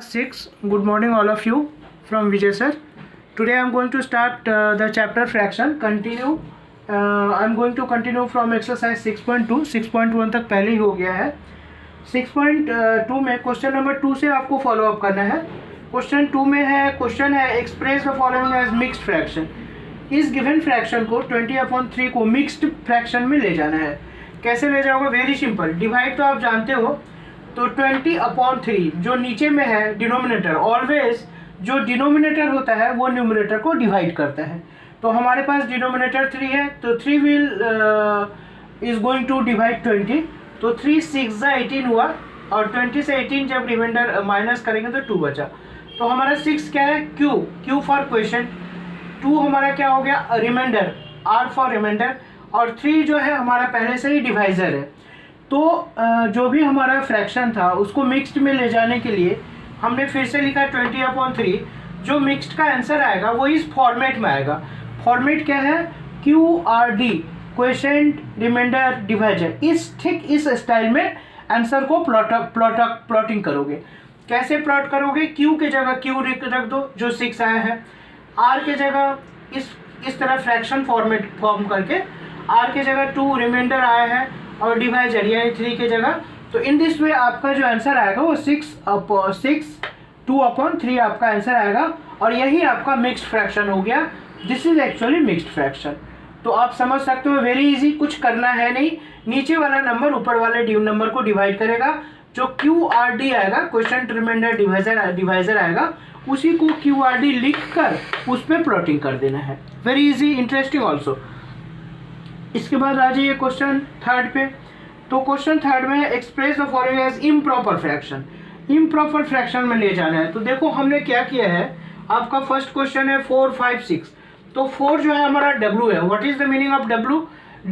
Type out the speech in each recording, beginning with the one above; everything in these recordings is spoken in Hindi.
6. Good morning all of you from Vijay sir. Today I am going to start the chapter fraction. I am going to continue from exercise 6.2. 6.1 तक पहले ही हो गया है. 6.2 में क्वेश्चन नंबर 2 से आपको फॉलो अप करना है. क्वेश्चन 2 में है, क्वेश्चन है express the following as mixed fraction. इस गिवन फ्रैक्शन को 20/3 को मिक्स्ड फ्रैक्शन में ले जाना है. कैसे ले जाओगे? Very simple. डिवाइड तो आप जानते हो, तो 20/3 जो नीचे में है डिनोमिनेटर, ऑलवेज जो डिनोमिनेटर होता है वो न्यूमरेटर को डिवाइड करता है. तो हमारे पास डिनोमिनेटर 3 है, तो 3 will is going to divide 20. तो 3 6 18 हुआ, और 20 से 18 जब रिमाइंडर माइनस करेंगे तो 2 बचा. तो हमारा 6 क्या है? Q for question. 2 हमारा क्या हो गया? Reminder, R for reminder. और 3 जो है हमारा पहले से ही डिवाइजर है. तो जो भी हमारा फ्रैक्शन था उसको मिक्स्ड में ले जाने के लिए हमने फिर से लिखा 20/3. जो मिक्स्ड का आंसर आएगा वो इस फॉर्मेट में आएगा. फॉर्मेट क्या है? QRD, question reminder divisor. इस स्टाइल में आंसर को प्लॉटिंग करोगे. कैसे प्लॉट करोगे? Q के जगह Q रख दो जो 6 आया है. R के जगह इस तरह फ्रैक्शन फॉर्म करके R के जगह 2 रिमाइंडर आया है और डिवाइजर यानी 3 के जगह. तो इन दिस वे आपका जो आंसर आएगा वो 2/3 आपका आंसर आएगा. और यही आपका मिक्स्ड फ्रैक्शन हो गया. This is actually mixed fraction. तो आप समझ सकते हो, वेरी इजी. कुछ करना है नहीं. नीचे वाला नंबर ऊपर वाले नंबर को डिवाइड करेगा. जो QRD आएगा, क्वेश्चन रिमाइंडर डिवाइजर आएगा, उसी को QRD लिख कर उस पर प्लॉटिंग कर देना है. Very easy, interesting also. इसके बाद आ जाइए क्वेश्चन 3 पे. तो क्वेश्चन 3 में express the following as improper fraction. Improper fraction में ले जाना है. तो देखो हमने क्या किया है. आपका फर्स्ट क्वेश्चन है 4 5 6. तो 4 जो है हमारा W है. What is the meaning of W?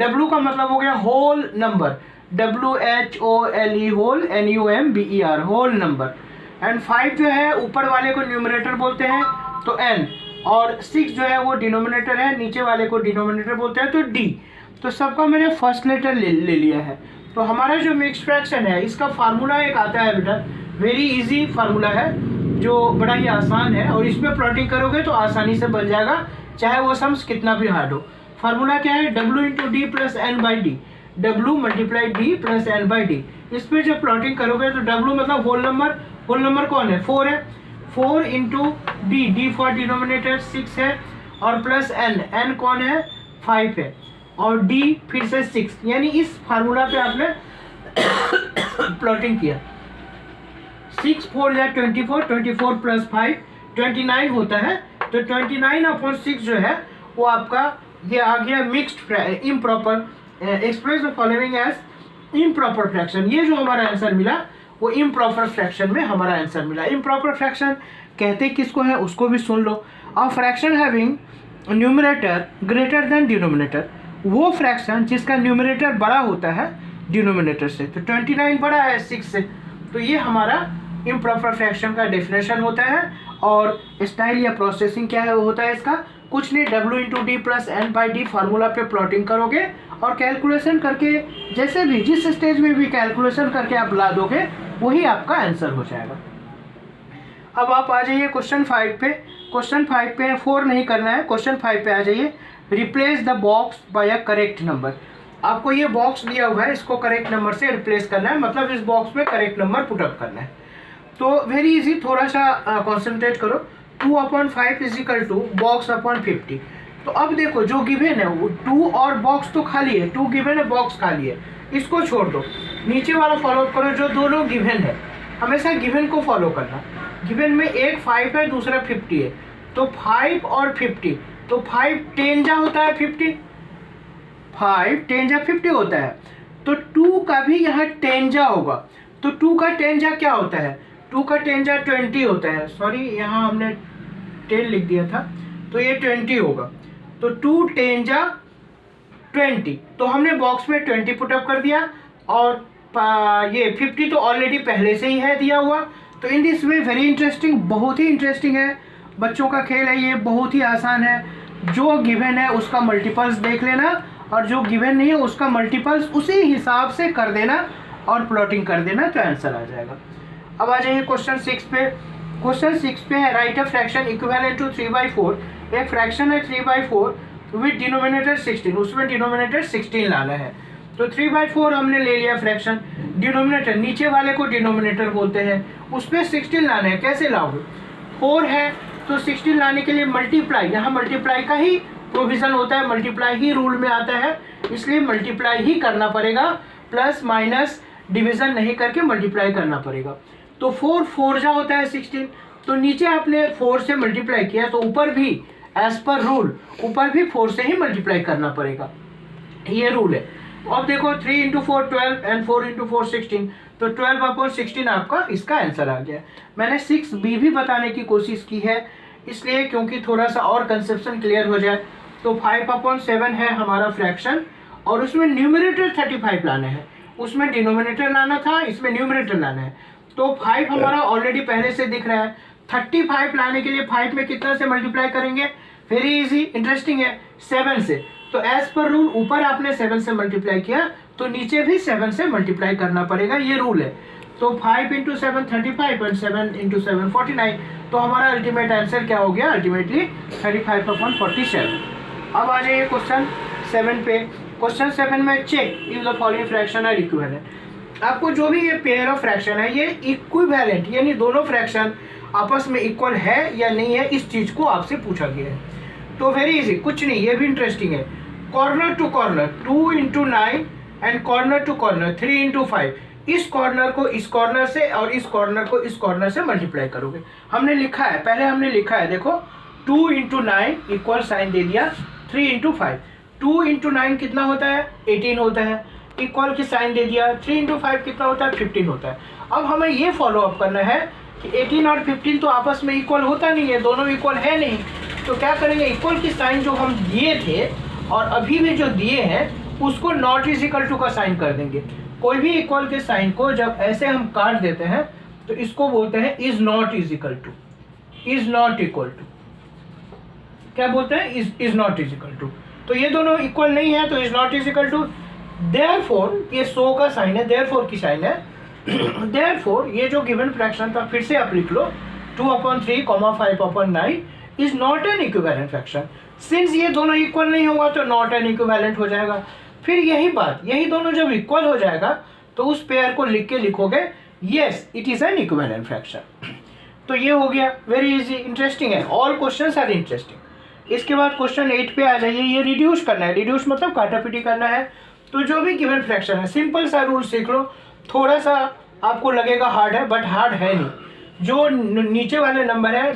W का मतलब हो गया whole number. WHOLE whole NUMBER whole number. And 5 जो है ऊपर वाले को न्यूमरेटर बोलते हैं तो N, और 6 जो है वो डिनोमिनेटर है, नीचे वाले को डिनोमिनेटर बोलते हैं तो D. तो सबका मैंने फर्स्ट लेटर ले लिया है. तो हमारा जो मिक्स्ड फ्रैक्शन है इसका फार्मूला एक आता है बेटा. वेरी इजी फार्मूला है जो बड़ा ही आसान है, और इसमें प्लॉटिंग करोगे तो आसानी से बन जाएगा, चाहे वो सम्स कितना भी हार्ड हो. फार्मूला क्या है? W × D + N/D. W × D + N/D. इस पर जब प्लॉटिंग करोगे तो W मतलब होल नंबर. होल नंबर कौन है? 4 है. 4 × D, D फॉर डिनोमिनेटर 6 है, और प्लस N कौन है? 5 है, और D फिर से 6. यानी इस फार्मूला पे आपने प्लॉटिंग किया. 6 4 या 24, 24 + 5 29 होता है. तो 29/6 जो है वो आपका ये आ गया mixed improper. Express the following as improper fraction. ये जो हमारा आंसर मिला वो इम्प्रॉपर फ्रैक्शन में हमारा आंसर मिला. इम्प्रॉपर फ्रैक्शन कहते किसको है उसको भी सुन लो. A fraction having numerator greater than denominator. वो फ्रैक्शन जिसका न्यूमरेटर बड़ा होता है डिनोमिनेटर से. तो 29 बड़ा है 6 से. तो ये हमारा इम्प्रॉपर फ्रैक्शन का डेफिनेशन होता है. और स्टाइल या प्रोसेसिंग क्या है होता है इसका? कुछ नहीं, W × D + N/D फार्मूला पे प्लॉटिंग करोगे और कैलकुलेशन करके जैसे भी जिस स्टेज में भी कैलकुलेशन करके आप ला दोगे वही आपका आंसर हो जाएगा. अब आप आ जाइए क्वेश्चन 5 पे. क्वेश्चन 5 पे 4 नहीं करना है. क्वेश्चन 5 पे आ जाइए. Replace the box by a correct number. आपको ये बॉक्स दिया हुआ है, इसको करेक्ट नंबर से रिप्लेस करना है. मतलब इस बॉक्स में करेक्ट नंबर पुटअप करना है. तो वेरी इजी, थोड़ा सा कॉन्सेंट्रेट करो. 2/5 = बॉक्स अपॉन 50. तो अब देखो जो गिवन है वो 2 और बॉक्स तो खाली है. 2 गिवन है, बॉक्स खाली है. इसको छोड़ दो, नीचे वाला फॉलो करो जो दोनों गिवन है. हमेशा गिवन को फॉलो करना. गिवन में एक 5 है, दूसरा 50 है. तो 5 और 50, तो 5 10 जा होता है 50. 5 10 जा 50 होता है. तो 2 का भी यहाँ 10 जा होगा. तो 2 का 10 जा क्या होता है? 2 का 10 जा 20 होता है. सॉरी, यहाँ हमने 10 लिख दिया था, तो ये 20 होगा. तो 2 10 जा 20. तो हमने बॉक्स में 20 पुटअप कर दिया, और ये 50 तो ऑलरेडी पहले से ही है दिया हुआ. तो in this way very interesting, बहुत ही इंटरेस्टिंग है. बच्चों का खेल है ये, बहुत ही आसान है. जो गिवन है उसका मल्टीपल्स देख लेना, और जो गिवन नहीं है उसका मल्टीपल्स उसी हिसाब से कर देना और प्लॉटिंग कर देना, तो आंसर आ जाएगा. अब आ जाइए क्वेश्चन 6 पे. क्वेश्चन 6 पे है, write a fraction equivalent to 3/4। एक फ्रैक्शन है 3/4 विद डिनोमिनेटर 16, उसमें डिनोमिनेटर 16 लाना है। तो 3/4 हमने ले लिया फ्रैक्शन, डिनोमिनेटर नीचे वाले को डिनोमिनेटर बोलते हैं, उसमें 16 लाना है। कैसे लाओगे? 4 है तो 16 लाने के लिए मल्टीप्लाई, यहाँ मल्टीप्लाई का ही प्रोविजन होता है, मल्टीप्लाई ही रूल में आता है, इसलिए मल्टीप्लाई ही करना पड़ेगा, प्लस माइनस डिवीजन नहीं करके मल्टीप्लाई करना पड़ेगा। तो 4 4 जा होता है 16, तो नीचे आपने 4 से मल्टीप्लाई किया तो ऊपर भी एज पर रूल ऊपर भी 4 से ही मल्टीप्लाई करना पड़ेगा, ये रूल है। अब देखो 3 × 4 12 एंड 4 × 4 16, तो 12/16 आपका इसका आंसर आ गया। मैंने 6b भी बताने की कोशिश की है, इसलिए क्योंकि थोड़ा सा और कंसेप्शन क्लियर हो जाए। तो 5/7 है हमारा फ्रैक्शन, और उसमें न्यूमरेटर 35 लाना है, उसमें डिनोमिनेटर लाना था, इसमें न्यूमरेटर लाना है। तो 5 हमारा ऑलरेडी पहले से दिख रहा है, 35 लाने के लिए 5 में कितना से मल्टीप्लाई करेंगे? वेरी इजी, इंटरेस्टिंग है, 7 से। तो एज पर रूल ऊपर आपने 7 से मल्टीप्लाई किया तो नीचे भी 7 से मल्टीप्लाई करना पड़ेगा, ये रूल है। तो 5 × 7 35 और 7 × 7 49, तो हमारा अल्टीमेट आंसर क्या हो गया? अल्टीमेटली 35/47। अब आ जाइए क्वेश्चन 7 पे। क्वेश्चन 7 में check if the following fraction are equivalent. आपको जो भी ये पेयर ऑफ फ्रैक्शन है ये इक्विवेलेंट, यानी दोनों फ्रैक्शन आपस में इक्वल है या नहीं है, इस चीज को आपसे पूछा गया है। तो वेरी इजी, कुछ नहीं, ये भी इंटरेस्टिंग है। Corner to corner 2 × 9 and corner to corner 3 × 5, इस कॉर्नर को इस कॉर्नर से और इस कॉर्नर को इस कॉर्नर से मल्टीप्लाई करोगे। हमने लिखा है, पहले हमने लिखा है, देखो 2 × 9 इक्वल साइन दे दिया, 3 × 5, 2 × 9 कितना होता है? 18 होता है, इक्वल की साइन दे दिया, 3 × 5 कितना होता है? 15 होता है। अब हमें ये फॉलो अप करना है कि 18 और 15 तो आपस में इक्वल होता नहीं है, दोनों इक्वल है नहीं, तो क्या करेंगे? इक्वल की साइन जो हम दिए थे और अभी भी जो दिए हैं उसको नॉट इज इक्वल टू का साइन कर देंगे। कोई भी इक्वल के साइन को जब ऐसे हम काट देते हैं तो इसको बोलते हैं is not is equal to, is not equal to, क्या बोलते हैं? Is not is equal to. तो ये दोनों इक्वल नहीं है तो is not is equal to. Therefore ये सो का साइन है, देयरफॉर की साइन है, देयरफॉर ये जो गिवन फ्रैक्शन था फिर से आप लिख लो, 2/3, 5/9 is not an equivalent fraction. Since ये दोनों इक्वल नहीं होगा तो नॉट एन इक्विवेलेंट हो जाएगा। फिर यही बात, यही दोनों जब इक्वल हो जाएगा तो उस पेयर को लिख के लिखोगे yes it is an equivalent fraction. तो ये हो गया, वेरी इजी, इंटरेस्टिंग है, ऑल क्वेश्चंस आर इंटरेस्टिंग। इसके बाद क्वेश्चन 8 पे आ जाइए। ये रिड्यूस करना है, रिड्यूस मतलब काटापीटी करना है। तो जो भी गिवन फ्रैक्शन है सिंपल सा रूल सीख लो, थोड़ा सा आपको लगेगा हार्ड है बट हार्ड है नहीं। जो नीचे वाले नंबर है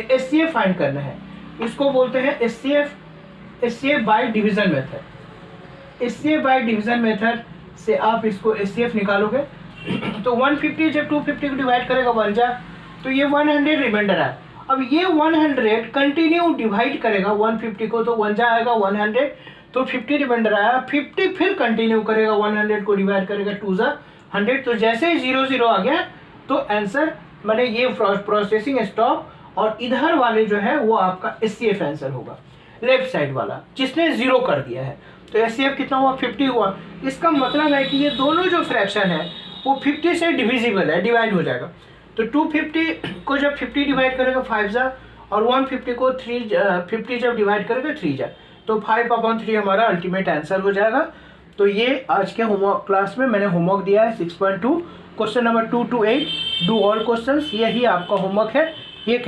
एचसीएफ फाइंड करना है, इसको बोलते हैं HCF by division method. HCF by division method से आप इसको एचसीएफ निकालोगे तो 150 जब 250 को डिवाइड करेगा 1 जा, तो ये 100 रिमाइंडर है। अब ये 100 कंटिन्यू डिवाइड करेगा 150 को, तो 1 जा आएगा 100, तो 50 रिमाइंडर आया, 50 फिर कंटिन्यू करेगा 100 को डिवाइड करेगा 2 जा 100, तो जैसे ही 0 0 आ गया तो आंसर मैंने ये प्रोसेसिंग स्टॉप, और इधर वाले जो है वो आपका एचसीएफ आंसर होगा, लेफ्ट साइड वाला जिसने 0 कर दिया है। तो एचसीएफ कितना हुआ? 50 हुआ। इसका मतलब है कि ये दोनों जो फ्रैक्शन है वो 50 से डिविजिबल है, डिवाइड हो जाएगा। तो 250 को जब 50 डिवाइड करेगा 5 जा, और 150 को 50 जब डिवाइड करेगा 3 जा, तो 5/3 हमारा अल्टीमेट आंसर हो जाएगा। तो ये आज के होमवर्क क्लास में मैंने होमवर्क दिया है 6.2, question number 2 to 8, do all questions, यही आपका होमवर्क है। ये